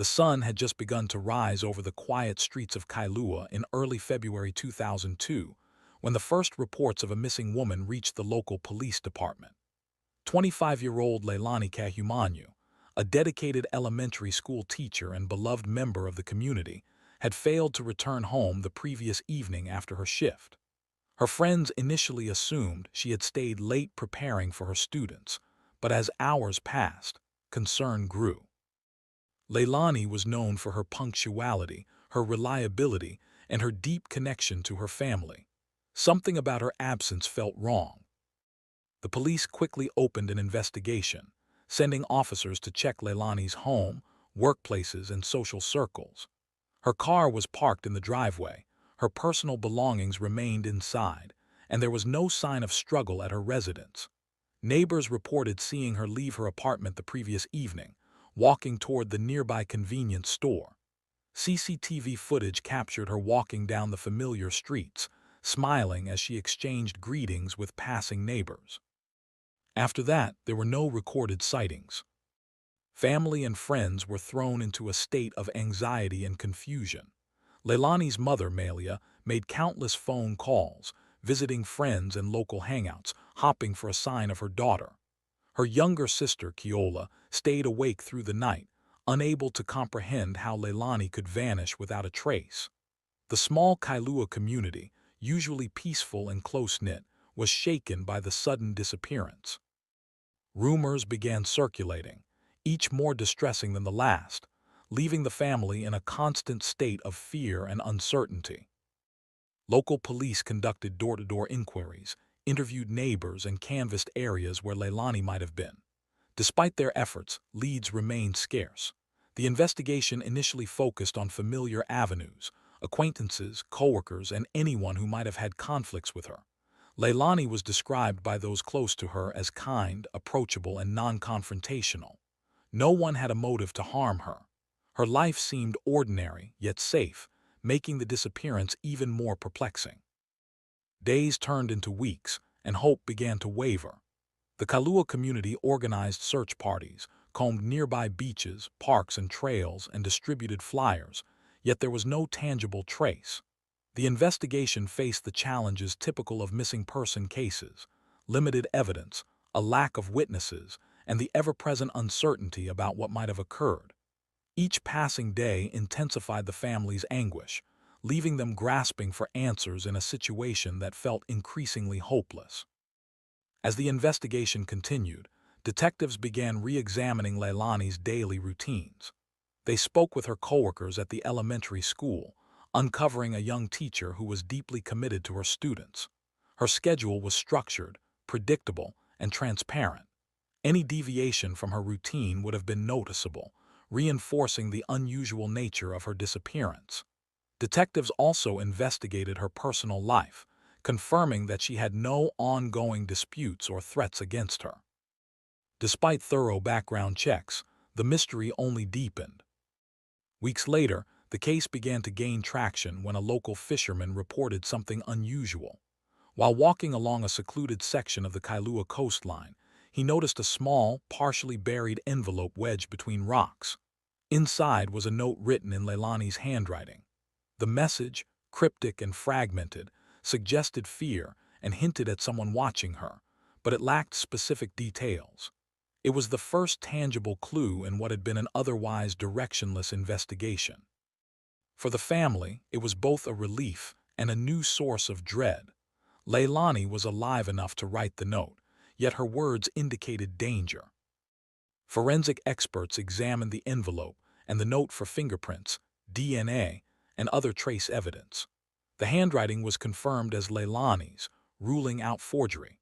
The sun had just begun to rise over the quiet streets of Kailua in early February 2002 when the first reports of a missing woman reached the local police department. 25-year-old Leilani Ka'ahumanu, a dedicated elementary school teacher and beloved member of the community, had failed to return home the previous evening after her shift. Her friends initially assumed she had stayed late preparing for her students, but as hours passed, concern grew. Leilani was known for her punctuality, her reliability, and her deep connection to her family. Something about her absence felt wrong. The police quickly opened an investigation, sending officers to check Leilani's home, workplaces, and social circles. Her car was parked in the driveway, her personal belongings remained inside, and there was no sign of struggle at her residence. Neighbors reported seeing her leave her apartment the previous evening, walking toward the nearby convenience store. CCTV footage captured her walking down the familiar streets, smiling as she exchanged greetings with passing neighbors. After that, there were no recorded sightings. Family and friends were thrown into a state of anxiety and confusion. Leilani's mother, Malia, made countless phone calls, visiting friends and local hangouts, hoping for a sign of her daughter. Her younger sister, Keola, stayed awake through the night, unable to comprehend how Leilani could vanish without a trace. The small Kailua community, usually peaceful and close-knit, was shaken by the sudden disappearance. Rumors began circulating, each more distressing than the last, leaving the family in a constant state of fear and uncertainty. Local police conducted door-to-door inquiries, interviewed neighbors, and canvassed areas where Leilani might have been. Despite their efforts, leads remained scarce. The investigation initially focused on familiar avenues, acquaintances, coworkers, and anyone who might have had conflicts with her. Leilani was described by those close to her as kind, approachable, and non-confrontational. No one had a motive to harm her. Her life seemed ordinary, yet safe, making the disappearance even more perplexing. Days turned into weeks, and hope began to waver. The Kailua community organized search parties, combed nearby beaches, parks, and trails, and distributed flyers, yet there was no tangible trace. The investigation faced the challenges typical of missing person cases: limited evidence, a lack of witnesses, and the ever-present uncertainty about what might have occurred. Each passing day intensified the family's anguish, leaving them grasping for answers in a situation that felt increasingly hopeless. As the investigation continued, detectives began re-examining Leilani's daily routines. They spoke with her coworkers at the elementary school, uncovering a young teacher who was deeply committed to her students. Her schedule was structured, predictable, and transparent. Any deviation from her routine would have been noticeable, reinforcing the unusual nature of her disappearance. Detectives also investigated her personal life, confirming that she had no ongoing disputes or threats against her. Despite thorough background checks, the mystery only deepened. Weeks later, the case began to gain traction when a local fisherman reported something unusual. While walking along a secluded section of the Kailua coastline, he noticed a small, partially buried envelope wedged between rocks. Inside was a note written in Leilani's handwriting. The message, cryptic and fragmented, suggested fear and hinted at someone watching her, but it lacked specific details. It was the first tangible clue in what had been an otherwise directionless investigation. For the family, it was both a relief and a new source of dread. Leilani was alive enough to write the note, yet her words indicated danger. Forensic experts examined the envelope and the note for fingerprints, DNA, and other trace evidence. The handwriting was confirmed as Leilani's, ruling out forgery.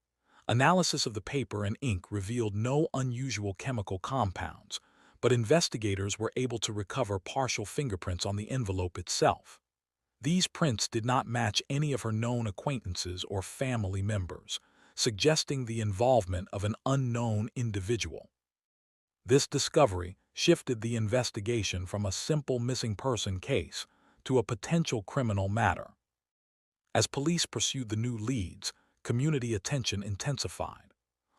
Analysis of the paper and ink revealed no unusual chemical compounds, but investigators were able to recover partial fingerprints on the envelope itself. These prints did not match any of her known acquaintances or family members, suggesting the involvement of an unknown individual. This discovery shifted the investigation from a simple missing person case to a potential criminal matter. As police pursued the new leads, community attention intensified.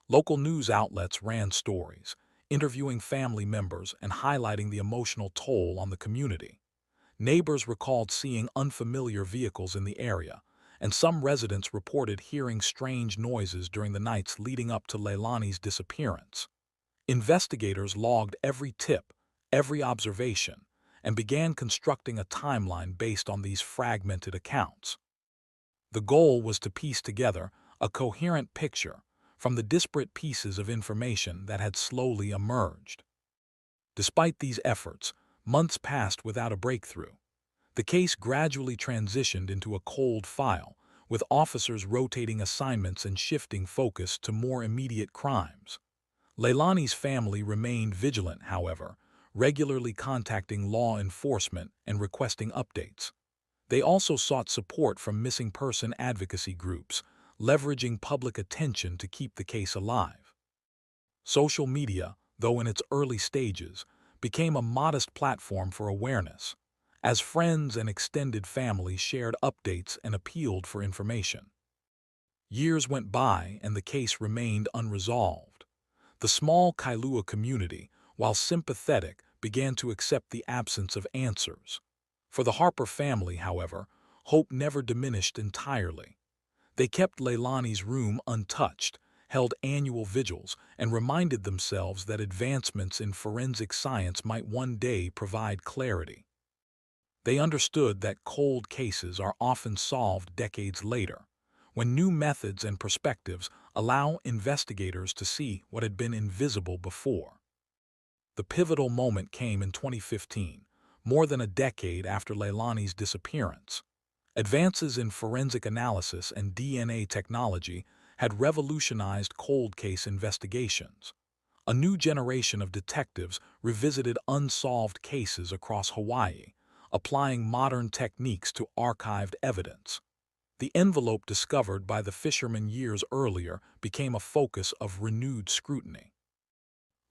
Local news outlets ran stories, interviewing family members and highlighting the emotional toll on the community. Neighbors recalled seeing unfamiliar vehicles in the area, and some residents reported hearing strange noises during the nights leading up to Leilani's disappearance. Investigators logged every tip, every observation, and began constructing a timeline based on these fragmented accounts. The goal was to piece together a coherent picture from the disparate pieces of information that had slowly emerged. Despite these efforts, months passed without a breakthrough. The case gradually transitioned into a cold file, with officers rotating assignments and shifting focus to more immediate crimes. Leilani's family remained vigilant, however, regularly contacting law enforcement and requesting updates. They also sought support from missing person advocacy groups, leveraging public attention to keep the case alive. Social media, though in its early stages, became a modest platform for awareness, as friends and extended family shared updates and appealed for information. Years went by and the case remained unresolved. The small Kailua community, while sympathetic, began to accept the absence of answers. For the Harper family, however, hope never diminished entirely. They kept Leilani's room untouched, held annual vigils, and reminded themselves that advancements in forensic science might one day provide clarity. They understood that cold cases are often solved decades later, when new methods and perspectives allow investigators to see what had been invisible before. The pivotal moment came in 2015, more than a decade after Leilani's disappearance. Advances in forensic analysis and DNA technology had revolutionized cold case investigations. A new generation of detectives revisited unsolved cases across Hawaii, applying modern techniques to archived evidence. The envelope discovered by the fishermen years earlier became a focus of renewed scrutiny.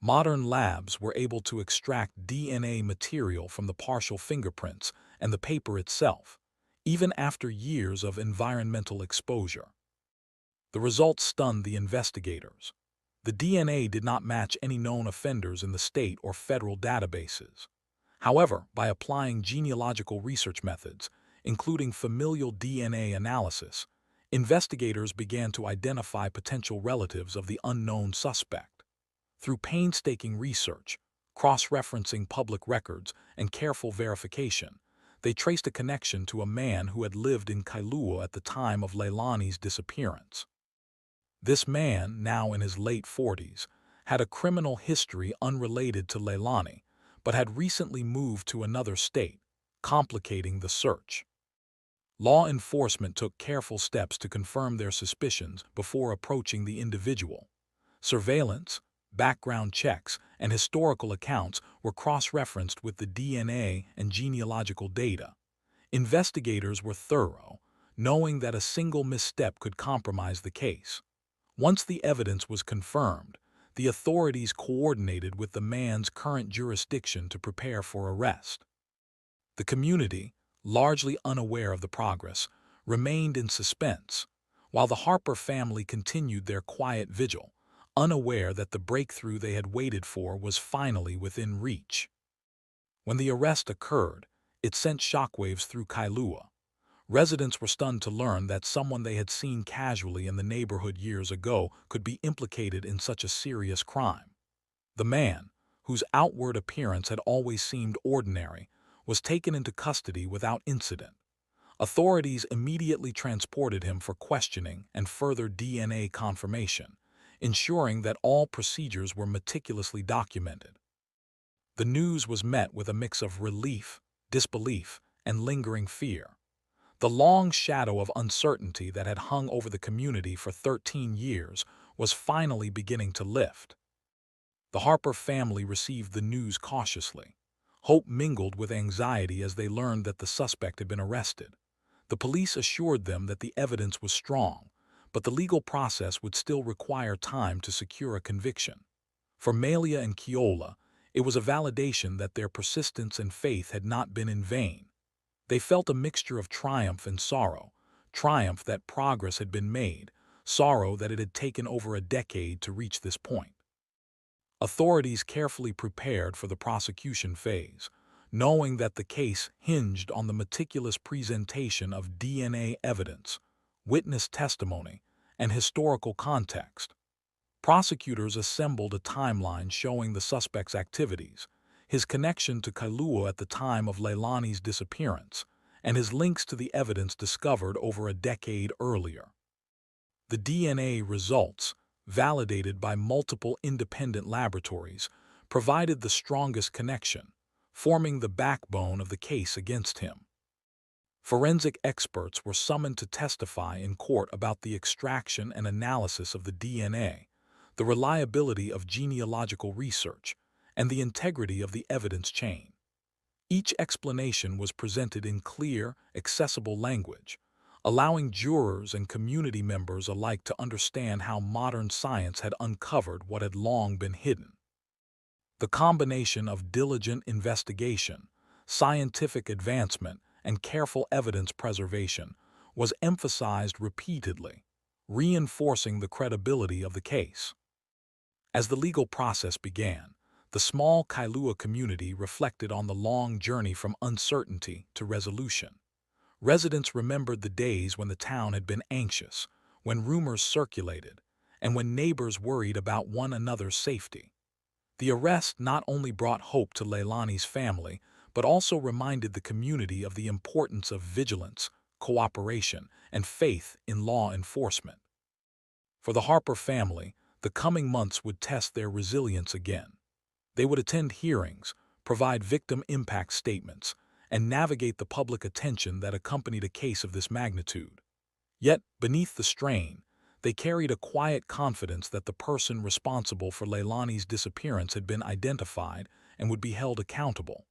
Modern labs were able to extract DNA material from the partial fingerprints and the paper itself, even after years of environmental exposure. The results stunned the investigators. The DNA did not match any known offenders in the state or federal databases. However, by applying genealogical research methods, including familial DNA analysis, investigators began to identify potential relatives of the unknown suspect. Through painstaking research, cross-referencing public records, and careful verification, they traced a connection to a man who had lived in Kailua at the time of Leilani's disappearance. This man, now in his late 40s, had a criminal history unrelated to Leilani, but had recently moved to another state, complicating the search. Law enforcement took careful steps to confirm their suspicions before approaching the individual. Surveillance, background checks, and historical accounts were cross-referenced with the DNA and genealogical data. Investigators were thorough, knowing that a single misstep could compromise the case. Once the evidence was confirmed, the authorities coordinated with the man's current jurisdiction to prepare for arrest. The community, largely unaware of the progress, remained in suspense, while the Harper family continued their quiet vigil, unaware that the breakthrough they had waited for was finally within reach. When the arrest occurred, it sent shockwaves through Kailua. Residents were stunned to learn that someone they had seen casually in the neighborhood years ago could be implicated in such a serious crime. The man, whose outward appearance had always seemed ordinary, was taken into custody without incident. Authorities immediately transported him for questioning and further DNA confirmation, ensuring that all procedures were meticulously documented. The news was met with a mix of relief, disbelief, and lingering fear. The long shadow of uncertainty that had hung over the community for 13 years was finally beginning to lift. The Harper family received the news cautiously. Hope mingled with anxiety as they learned that the suspect had been arrested. The police assured them that the evidence was strong, but the legal process would still require time to secure a conviction. For Malia and Keola, it was a validation that their persistence and faith had not been in vain. They felt a mixture of triumph and sorrow, triumph that progress had been made, sorrow that it had taken over a decade to reach this point. Authorities carefully prepared for the prosecution phase, knowing that the case hinged on the meticulous presentation of DNA evidence, witness testimony, and historical context. Prosecutors assembled a timeline showing the suspect's activities, his connection to Kailua at the time of Leilani's disappearance, and his links to the evidence discovered over a decade earlier. The DNA results, validated by multiple independent laboratories, provided the strongest connection, forming the backbone of the case against him. Forensic experts were summoned to testify in court about the extraction and analysis of the DNA, the reliability of genealogical research, and the integrity of the evidence chain. Each explanation was presented in clear, accessible language, allowing jurors and community members alike to understand how modern science had uncovered what had long been hidden. The combination of diligent investigation, scientific advancement, and careful evidence preservation was emphasized repeatedly, reinforcing the credibility of the case. As the legal process began, the small Kailua community reflected on the long journey from uncertainty to resolution. Residents remembered the days when the town had been anxious, when rumors circulated, and when neighbors worried about one another's safety. The arrest not only brought hope to Leilani's family, but also reminded the community of the importance of vigilance, cooperation, and faith in law enforcement. For the Harper family, the coming months would test their resilience again. They would attend hearings, provide victim impact statements, and navigate the public attention that accompanied a case of this magnitude. Yet, beneath the strain, they carried a quiet confidence that the person responsible for Leilani's disappearance had been identified and would be held accountable.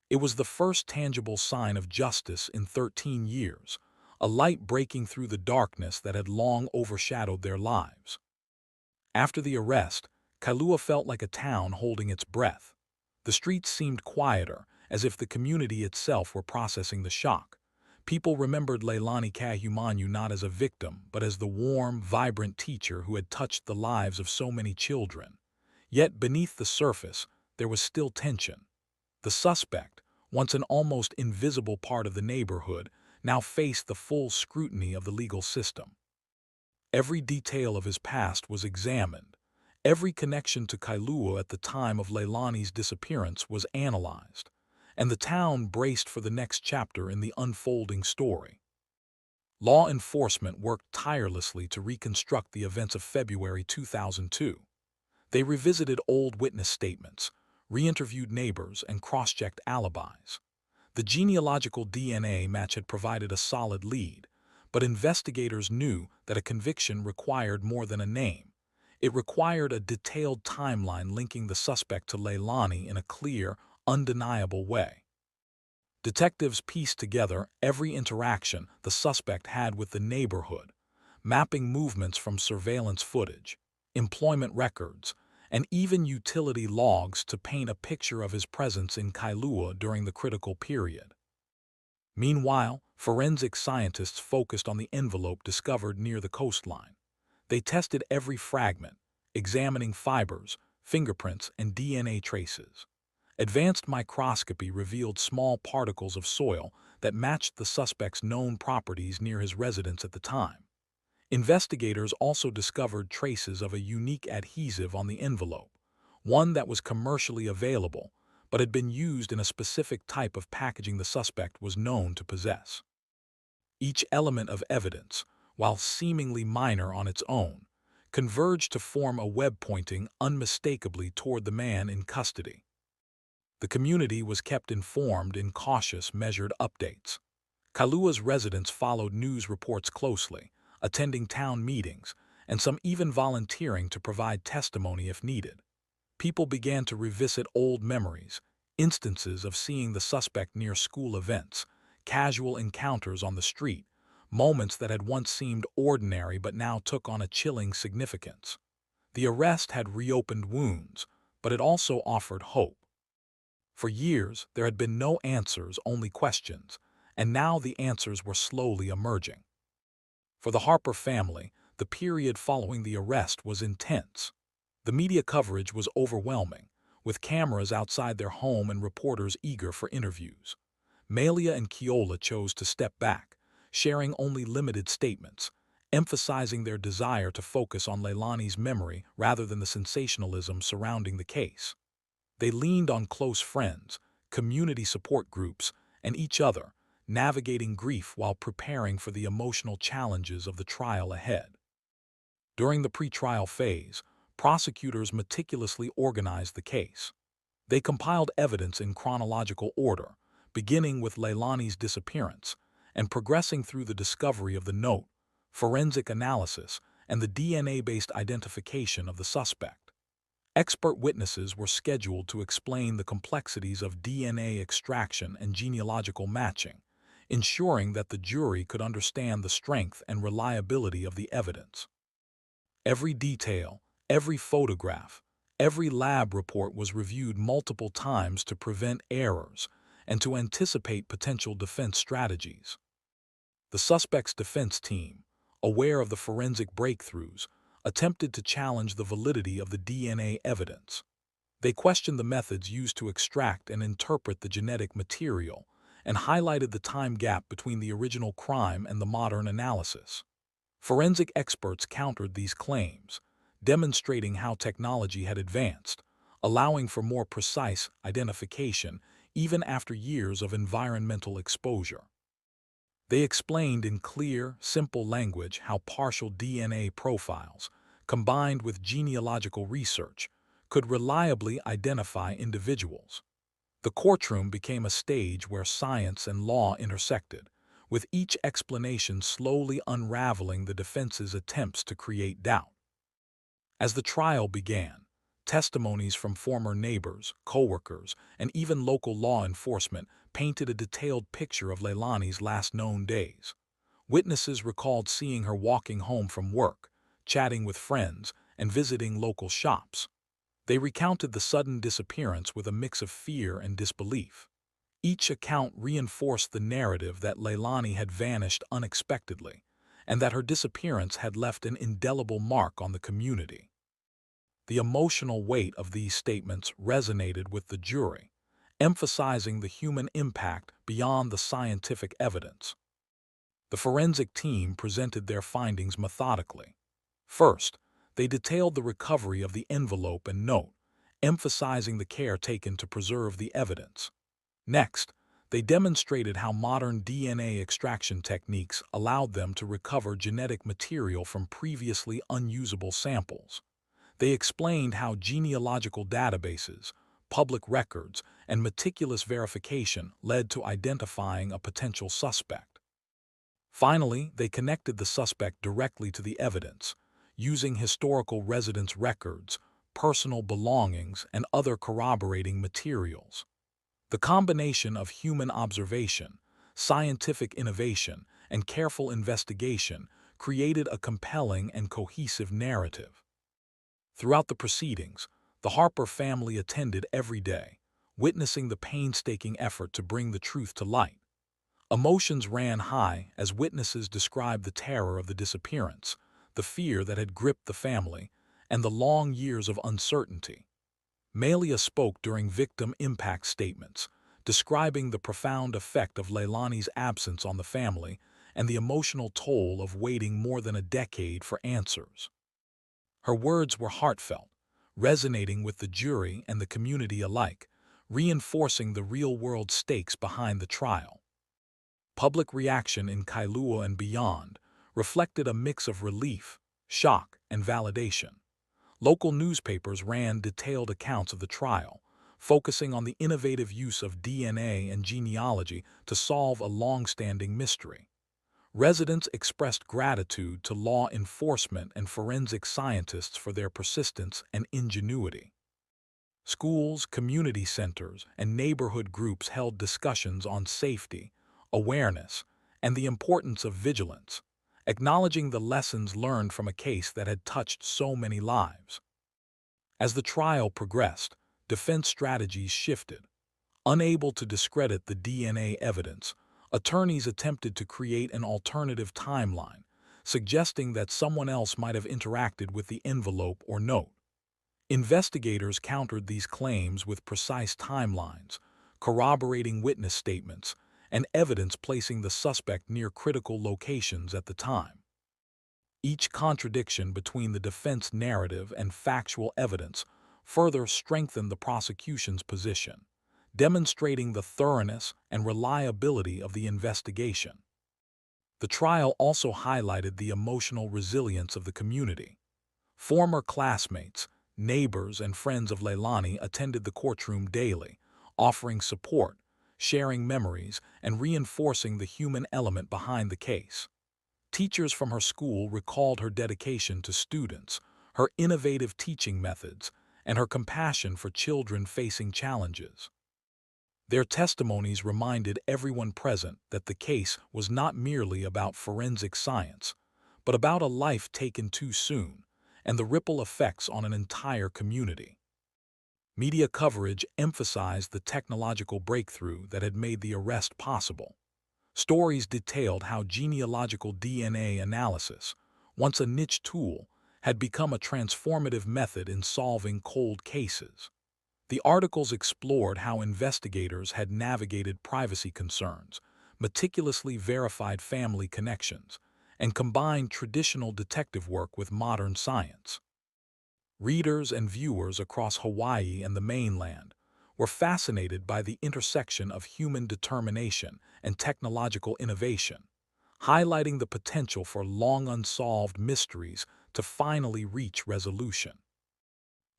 It was the first tangible sign of justice in 13 years, a light breaking through the darkness that had long overshadowed their lives. After the arrest, Kailua felt like a town holding its breath. The streets seemed quieter, as if the community itself were processing the shock. People remembered Leilani Ka'ahumanu not as a victim, but as the warm, vibrant teacher who had touched the lives of so many children. Yet beneath the surface, there was still tension. The suspect, once an almost invisible part of the neighborhood, now faced the full scrutiny of the legal system. Every detail of his past was examined. Every connection to Kailua at the time of Leilani's disappearance was analyzed, and the town braced for the next chapter in the unfolding story. Law enforcement worked tirelessly to reconstruct the events of February 2002. They revisited old witness statements, re-interviewed neighbors, and cross-checked alibis. The genealogical DNA match had provided a solid lead, but investigators knew that a conviction required more than a name. It required a detailed timeline linking the suspect to Leilani in a clear, undeniable way. Detectives pieced together every interaction the suspect had with the neighborhood, mapping movements from surveillance footage, employment records, and even utility logs to paint a picture of his presence in Kailua during the critical period. Meanwhile, forensic scientists focused on the envelope discovered near the coastline. They tested every fragment, examining fibers, fingerprints, and DNA traces. Advanced microscopy revealed small particles of soil that matched the suspect's known properties near his residence at the time. Investigators also discovered traces of a unique adhesive on the envelope, one that was commercially available, but had been used in a specific type of packaging the suspect was known to possess. Each element of evidence, while seemingly minor on its own, converged to form a web pointing unmistakably toward the man in custody. The community was kept informed in cautious, measured updates. Kailua's residents followed news reports closely, attending town meetings, and some even volunteering to provide testimony if needed. People began to revisit old memories, instances of seeing the suspect near school events, casual encounters on the street, moments that had once seemed ordinary but now took on a chilling significance. The arrest had reopened wounds, but it also offered hope. For years, there had been no answers, only questions, and now the answers were slowly emerging. For the Harper family, the period following the arrest was intense. The The media coverage was overwhelming, with cameras outside their home and reporters eager for interviews. Malia and Keola chose to step back, sharing only limited statements, emphasizing their desire to focus on Leilani's memory rather than the sensationalism surrounding the case. They leaned on close friends, community support groups, and each other, navigating grief while preparing for the emotional challenges of the trial ahead. During the pretrial phase, prosecutors meticulously organized the case. They compiled evidence in chronological order, beginning with Leilani's disappearance and progressing through the discovery of the note, forensic analysis, and the DNA-based identification of the suspect. Expert witnesses were scheduled to explain the complexities of DNA extraction and genealogical matching, ensuring that the jury could understand the strength and reliability of the evidence. Every detail, every photograph, every lab report was reviewed multiple times to prevent errors and to anticipate potential defense strategies. The suspect's defense team, aware of the forensic breakthroughs, attempted to challenge the validity of the DNA evidence. They questioned the methods used to extract and interpret the genetic material and highlighted the time gap between the original crime and the modern analysis. Forensic experts countered these claims, demonstrating how technology had advanced, allowing for more precise identification even after years of environmental exposure. They explained in clear, simple language how partial DNA profiles, combined with genealogical research, could reliably identify individuals. The courtroom became a stage where science and law intersected, with each explanation slowly unraveling the defense's attempts to create doubt. As the trial began, testimonies from former neighbors, coworkers, and even local law enforcement painted a detailed picture of Leilani's last known days. Witnesses recalled seeing her walking home from work, chatting with friends, and visiting local shops. They recounted the sudden disappearance with a mix of fear and disbelief. Each account reinforced the narrative that Leilani had vanished unexpectedly, and that her disappearance had left an indelible mark on the community. The emotional weight of these statements resonated with the jury, emphasizing the human impact beyond the scientific evidence. The forensic team presented their findings methodically. First, they detailed the recovery of the envelope and note, emphasizing the care taken to preserve the evidence. Next, they demonstrated how modern DNA extraction techniques allowed them to recover genetic material from previously unusable samples. They explained how genealogical databases, public records, and meticulous verification led to identifying a potential suspect. Finally, they connected the suspect directly to the evidence, using historical residence records, personal belongings, and other corroborating materials. The combination of human observation, scientific innovation, and careful investigation created a compelling and cohesive narrative. Throughout the proceedings, the Harper family attended every day, witnessing the painstaking effort to bring the truth to light. Emotions ran high as witnesses described the terror of the disappearance, the fear that had gripped the family, and the long years of uncertainty. Malia spoke during victim impact statements, describing the profound effect of Leilani's absence on the family and the emotional toll of waiting more than a decade for answers. Her words were heartfelt, resonating with the jury and the community alike, reinforcing the real-world stakes behind the trial. Public reaction in Kailua and beyond reflected a mix of relief, shock, and validation. Local newspapers ran detailed accounts of the trial, focusing on the innovative use of DNA and genealogy to solve a long-standing mystery. Residents expressed gratitude to law enforcement and forensic scientists for their persistence and ingenuity. Schools, community centers, and neighborhood groups held discussions on safety, awareness, and the importance of vigilance, acknowledging the lessons learned from a case that had touched so many lives. As the trial progressed, defense strategies shifted. Unable to discredit the DNA evidence, attorneys attempted to create an alternative timeline, suggesting that someone else might have interacted with the envelope or note. Investigators countered these claims with precise timelines, corroborating witness statements, and evidence placing the suspect near critical locations at the time. Each contradiction between the defense narrative and factual evidence further strengthened the prosecution's position, demonstrating the thoroughness and reliability of the investigation. The trial also highlighted the emotional resilience of the community. Former classmates, neighbors, and friends of Leilani attended the courtroom daily, offering support, sharing memories, and reinforcing the human element behind the case. Teachers from her school recalled her dedication to students, her innovative teaching methods, and her compassion for children facing challenges. Their testimonies reminded everyone present that the case was not merely about forensic science, but about a life taken too soon and the ripple effects on an entire community. Media coverage emphasized the technological breakthrough that had made the arrest possible. Stories detailed how genealogical DNA analysis, once a niche tool, had become a transformative method in solving cold cases. The articles explored how investigators had navigated privacy concerns, meticulously verified family connections, and combined traditional detective work with modern science. Readers and viewers across Hawaii and the mainland were fascinated by the intersection of human determination and technological innovation, highlighting the potential for long unsolved mysteries to finally reach resolution.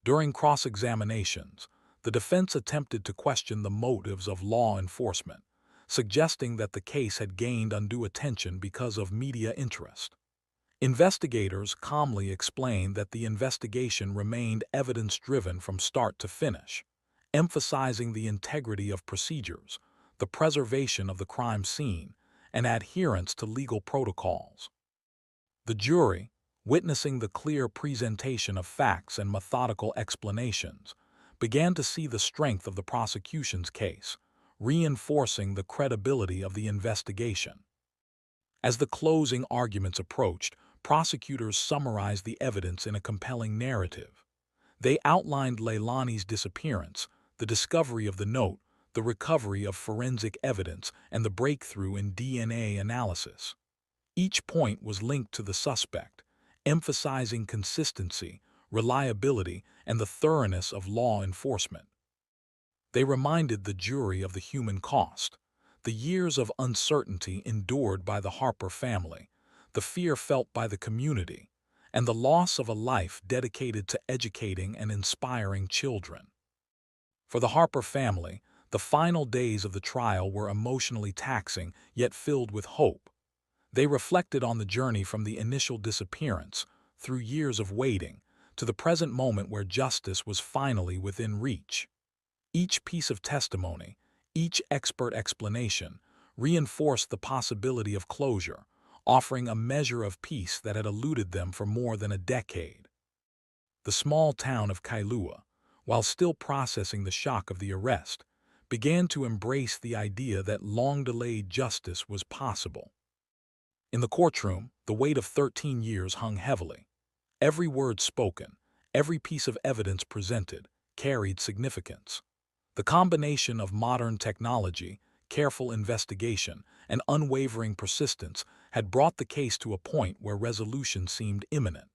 During cross-examinations, the defense attempted to question the motives of law enforcement, suggesting that the case had gained undue attention because of media interest. Investigators calmly explained that the investigation remained evidence-driven from start to finish, emphasizing the integrity of procedures, the preservation of the crime scene, and adherence to legal protocols. The jury, witnessing the clear presentation of facts and methodical explanations, began to see the strength of the prosecution's case, reinforcing the credibility of the investigation. As the closing arguments approached, prosecutors summarized the evidence in a compelling narrative. They outlined Leilani's disappearance, the discovery of the note, the recovery of forensic evidence, and the breakthrough in DNA analysis. Each point was linked to the suspect, emphasizing consistency, reliability, and the thoroughness of law enforcement. They reminded the jury of the human cost, the years of uncertainty endured by the Harper family, the fear felt by the community, and the loss of a life dedicated to educating and inspiring children. For the Harper family, the final days of the trial were emotionally taxing yet filled with hope. They reflected on the journey from the initial disappearance, through years of waiting, to the present moment where justice was finally within reach. Each piece of testimony, each expert explanation, reinforced the possibility of closure, offering a measure of peace that had eluded them for more than a decade. The small town of Kailua, while still processing the shock of the arrest, began to embrace the idea that long-delayed justice was possible. In the courtroom, the weight of 13 years hung heavily. Every word spoken, every piece of evidence presented, carried significance. The combination of modern technology, careful investigation, and unwavering persistence had brought the case to a point where resolution seemed imminent.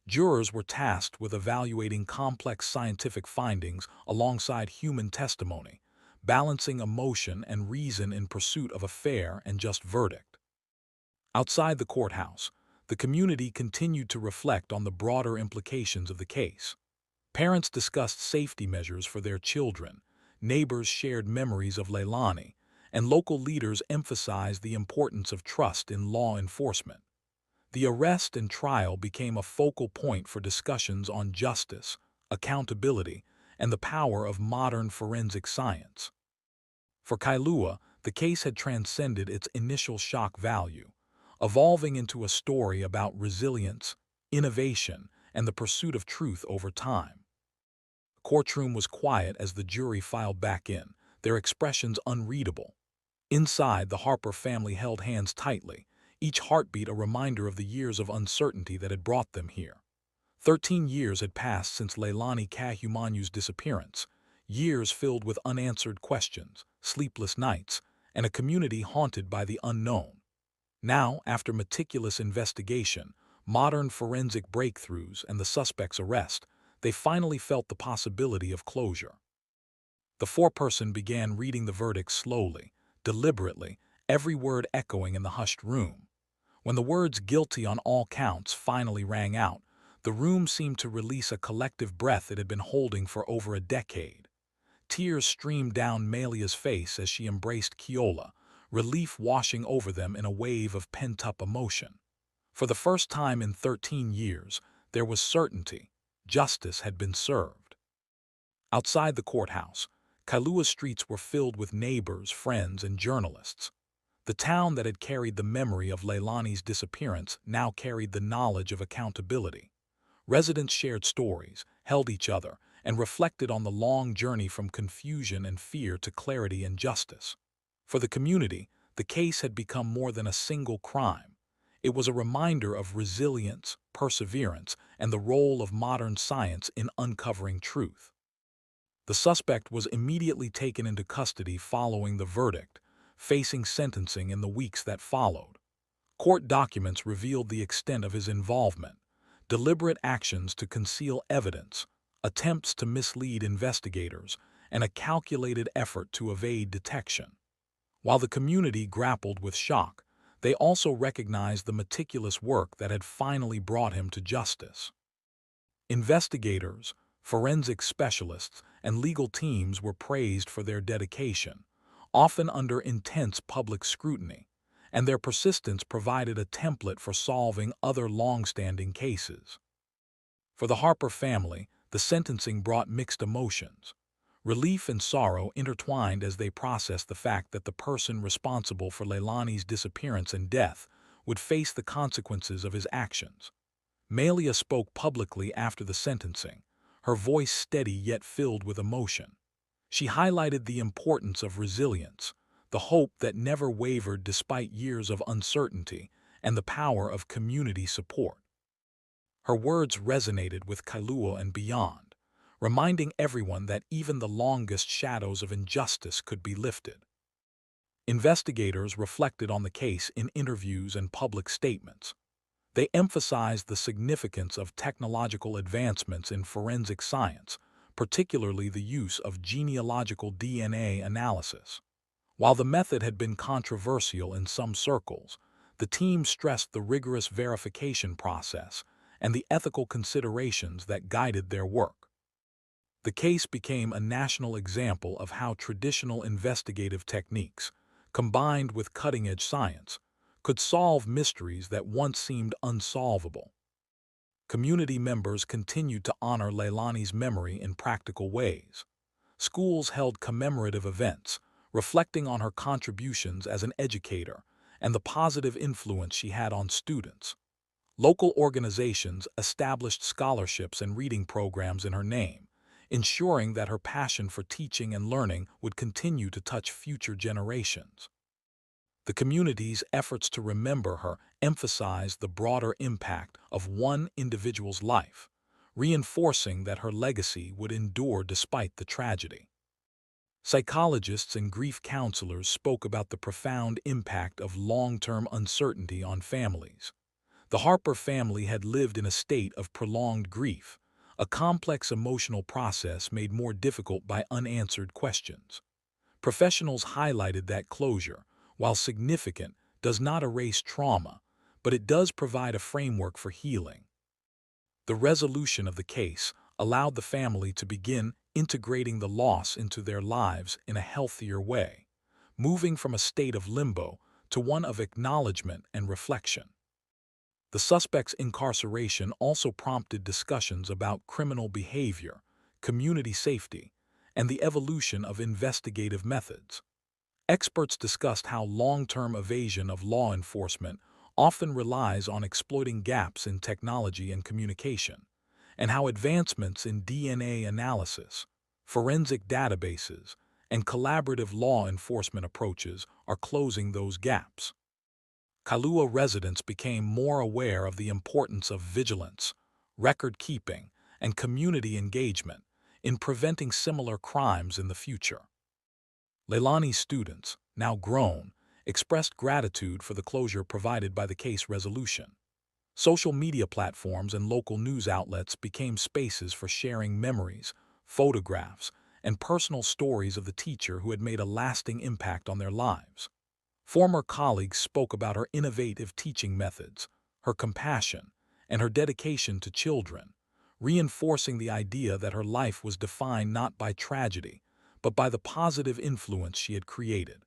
Jurors were tasked with evaluating complex scientific findings alongside human testimony, balancing emotion and reason in pursuit of a fair and just verdict. Outside the courthouse, the community continued to reflect on the broader implications of the case. Parents discussed safety measures for their children, neighbors shared memories of Leilani, and local leaders emphasized the importance of trust in law enforcement. The arrest and trial became a focal point for discussions on justice, accountability, and the power of modern forensic science. For Kailua, the case had transcended its initial shock value, evolving into a story about resilience, innovation, and the pursuit of truth over time. The courtroom was quiet as the jury filed back in, their expressions unreadable. Inside, the Harper family held hands tightly, each heartbeat a reminder of the years of uncertainty that had brought them here. 13 years had passed since Leilani Ka'ahumanu's disappearance, years filled with unanswered questions, sleepless nights, and a community haunted by the unknown. Now, after meticulous investigation, modern forensic breakthroughs, and the suspect's arrest, they finally felt the possibility of closure. The foreperson began reading the verdict slowly, deliberately, every word echoing in the hushed room. When the words "guilty on all counts" finally rang out, the room seemed to release a collective breath it had been holding for over a decade. Tears streamed down Melia's face as she embraced Keola, relief washing over them in a wave of pent-up emotion. For the first time in 13 years, there was certainty. Justice had been served. Outside the courthouse, Kailua's streets were filled with neighbors, friends, and journalists. The town that had carried the memory of Leilani's disappearance now carried the knowledge of accountability. Residents shared stories, held each other, and reflected on the long journey from confusion and fear to clarity and justice. For the community, the case had become more than a single crime. It was a reminder of resilience, perseverance, and the role of modern science in uncovering truth. The suspect was immediately taken into custody following the verdict, facing sentencing in the weeks that followed. Court documents revealed the extent of his involvement: deliberate actions to conceal evidence, attempts to mislead investigators, and a calculated effort to evade detection. While the community grappled with shock, they also recognized the meticulous work that had finally brought him to justice. Investigators, forensic specialists, and legal teams were praised for their dedication, often under intense public scrutiny, and their persistence provided a template for solving other long-standing cases. For the Harper family, the sentencing brought mixed emotions. Relief and sorrow intertwined as they processed the fact that the person responsible for Leilani's disappearance and death would face the consequences of his actions. Melia spoke publicly after the sentencing, her voice steady yet filled with emotion. She highlighted the importance of resilience, the hope that never wavered despite years of uncertainty, and the power of community support. Her words resonated with Kailua and beyond, reminding everyone that even the longest shadows of injustice could be lifted. Investigators reflected on the case in interviews and public statements. They emphasized the significance of technological advancements in forensic science, particularly the use of genealogical DNA analysis. While the method had been controversial in some circles, the team stressed the rigorous verification process and the ethical considerations that guided their work. The case became a national example of how traditional investigative techniques, combined with cutting-edge science, could solve mysteries that once seemed unsolvable. Community members continued to honor Leilani's memory in practical ways. Schools held commemorative events, reflecting on her contributions as an educator and the positive influence she had on students. Local organizations established scholarships and reading programs in her name, ensuring that her passion for teaching and learning would continue to touch future generations. The community's efforts to remember her emphasized the broader impact of one individual's life, reinforcing that her legacy would endure despite the tragedy. Psychologists and grief counselors spoke about the profound impact of long-term uncertainty on families. The Harper family had lived in a state of prolonged grief, a complex emotional process made more difficult by unanswered questions. Professionals highlighted that closure, while significant, does not erase trauma, but it does provide a framework for healing. The resolution of the case allowed the family to begin integrating the loss into their lives in a healthier way, moving from a state of limbo to one of acknowledgement and reflection. The suspect's incarceration also prompted discussions about criminal behavior, community safety, and the evolution of investigative methods. Experts discussed how long-term evasion of law enforcement often relies on exploiting gaps in technology and communication, and how advancements in DNA analysis, forensic databases, and collaborative law enforcement approaches are closing those gaps. Kailua residents became more aware of the importance of vigilance, record keeping, and community engagement in preventing similar crimes in the future. Leilani's students, now grown, expressed gratitude for the closure provided by the case resolution. Social media platforms and local news outlets became spaces for sharing memories, photographs, and personal stories of the teacher who had made a lasting impact on their lives. Former colleagues spoke about her innovative teaching methods, her compassion, and her dedication to children, reinforcing the idea that her life was defined not by tragedy, but by the positive influence she had created.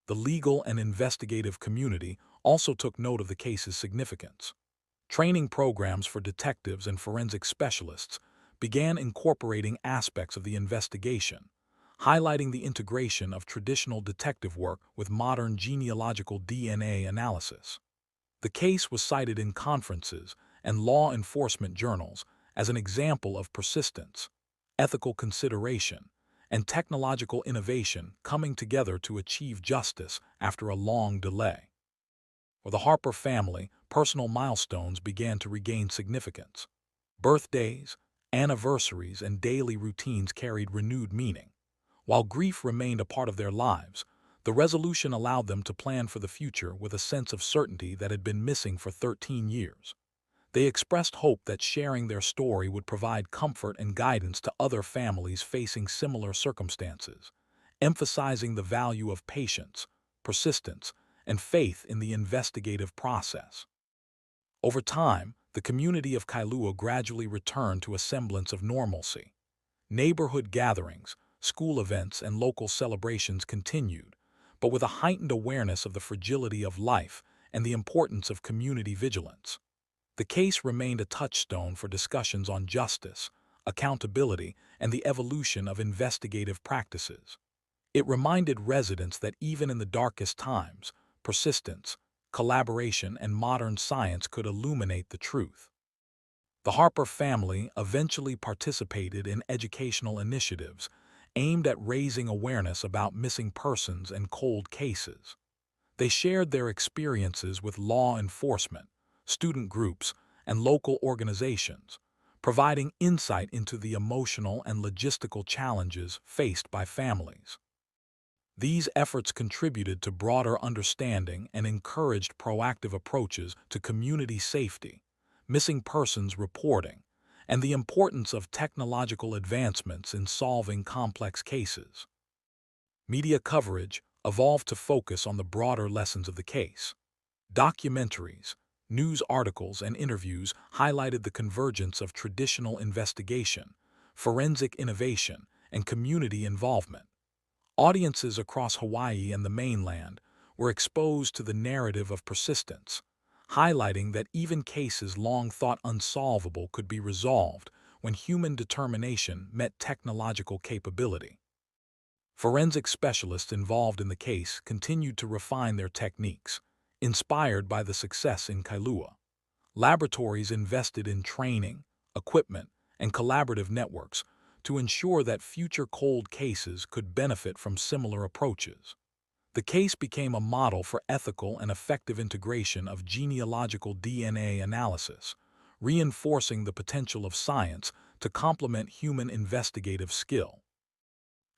The legal and investigative community also took note of the case's significance. Training programs for detectives and forensic specialists began incorporating aspects of the investigation, highlighting the integration of traditional detective work with modern genealogical DNA analysis. The case was cited in conferences and law enforcement journals as an example of persistence, ethical consideration, and technological innovation coming together to achieve justice after a long delay. For the Harper family, personal milestones began to regain significance. Birthdays, anniversaries, and daily routines carried renewed meaning. While grief remained a part of their lives, the resolution allowed them to plan for the future with a sense of certainty that had been missing for 13 years. They expressed hope that sharing their story would provide comfort and guidance to other families facing similar circumstances, emphasizing the value of patience, persistence, and faith in the investigative process. Over time, the community of Kailua gradually returned to a semblance of normalcy. Neighborhood gatherings, school events, and local celebrations continued, but with a heightened awareness of the fragility of life and the importance of community vigilance. The case remained a touchstone for discussions on justice, accountability, and the evolution of investigative practices. It reminded residents that even in the darkest times, persistence, collaboration, and modern science could illuminate the truth. The Harper family eventually participated in educational initiatives aimed at raising awareness about missing persons and cold cases. They shared their experiences with law enforcement, student groups, and local organizations, providing insight into the emotional and logistical challenges faced by families. These efforts contributed to broader understanding and encouraged proactive approaches to community safety, missing persons reporting, and the importance of technological advancements in solving complex cases. Media coverage evolved to focus on the broader lessons of the case. Documentaries, news articles, and interviews highlighted the convergence of traditional investigation, forensic innovation, and community involvement. Audiences across Hawaii and the mainland were exposed to the narrative of persistence, highlighting that even cases long thought unsolvable could be resolved when human determination met technological capability. Forensic specialists involved in the case continued to refine their techniques, inspired by the success in Kailua. Laboratories invested in training, equipment, and collaborative networks to ensure that future cold cases could benefit from similar approaches. The case became a model for ethical and effective integration of genealogical DNA analysis, reinforcing the potential of science to complement human investigative skill.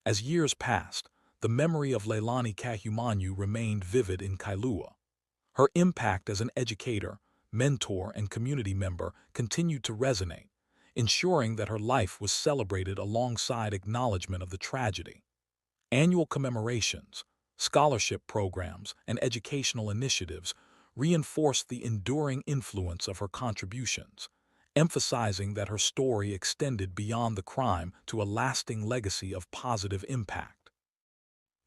As years passed, the memory of Leilani Ka'ahumanu remained vivid in Kailua. Her impact as an educator, mentor, and community member continued to resonate, ensuring that her life was celebrated alongside acknowledgement of the tragedy. Annual commemorations, scholarship programs, and educational initiatives reinforced the enduring influence of her contributions, emphasizing that her story extended beyond the crime to a lasting legacy of positive impact.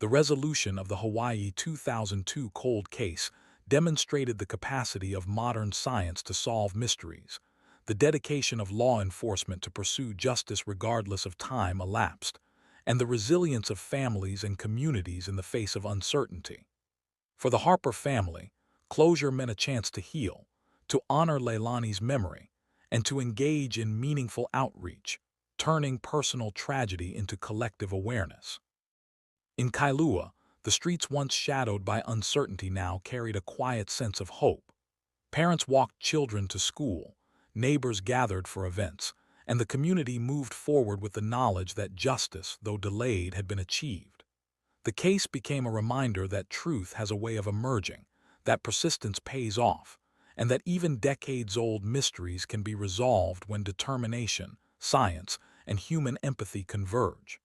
The resolution of the Hawaii 2002 cold case demonstrated the capacity of modern science to solve mysteries, the dedication of law enforcement to pursue justice regardless of time elapsed, and the resilience of families and communities in the face of uncertainty. For the Harper family, closure meant a chance to heal, to honor Leilani's memory, and to engage in meaningful outreach, turning personal tragedy into collective awareness. In Kailua, the streets once shadowed by uncertainty now carried a quiet sense of hope. Parents walked children to school, neighbors gathered for events, and the community moved forward with the knowledge that justice, though delayed, had been achieved. The case became a reminder that truth has a way of emerging, that persistence pays off, and that even decades-old mysteries can be resolved when determination, science, and human empathy converge.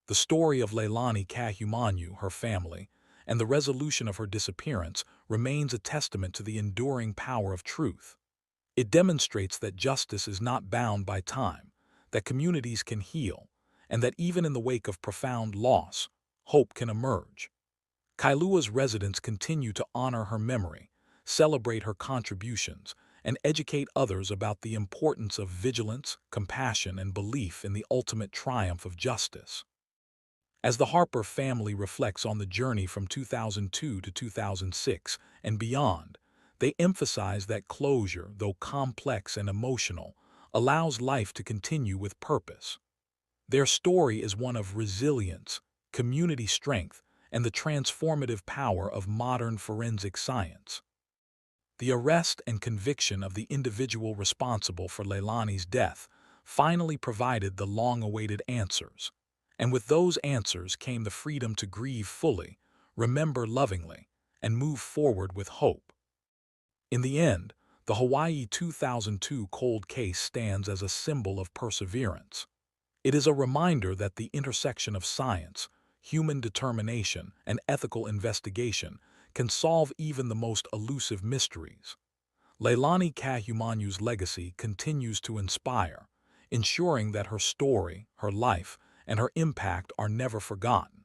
The story of Leilani Ka'ahumanu, her family, and the resolution of her disappearance remains a testament to the enduring power of truth. It demonstrates that justice is not bound by time, that communities can heal, and that even in the wake of profound loss, hope can emerge. Kailua's residents continue to honor her memory, celebrate her contributions, and educate others about the importance of vigilance, compassion, and belief in the ultimate triumph of justice. As the Harper family reflects on the journey from 2002 to 2006 and beyond, they emphasize that closure, though complex and emotional, allows life to continue with purpose. Their story is one of resilience, community strength, and the transformative power of modern forensic science. The arrest and conviction of the individual responsible for Leilani's death finally provided the long-awaited answers. And with those answers came the freedom to grieve fully, remember lovingly, and move forward with hope. In the end, the Hawaii 2002 cold case stands as a symbol of perseverance. It is a reminder that the intersection of science, human determination, and ethical investigation can solve even the most elusive mysteries. Leilani Ka'ahumanu's legacy continues to inspire, ensuring that her story, her life, and her impact are never forgotten.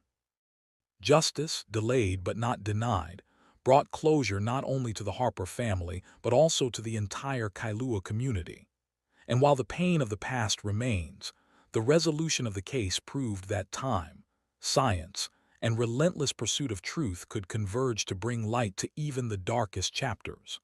Justice, delayed but not denied, brought closure not only to the Harper family but also to the entire Kailua community. And while the pain of the past remains, the resolution of the case proved that time, science, and relentless pursuit of truth could converge to bring light to even the darkest chapters.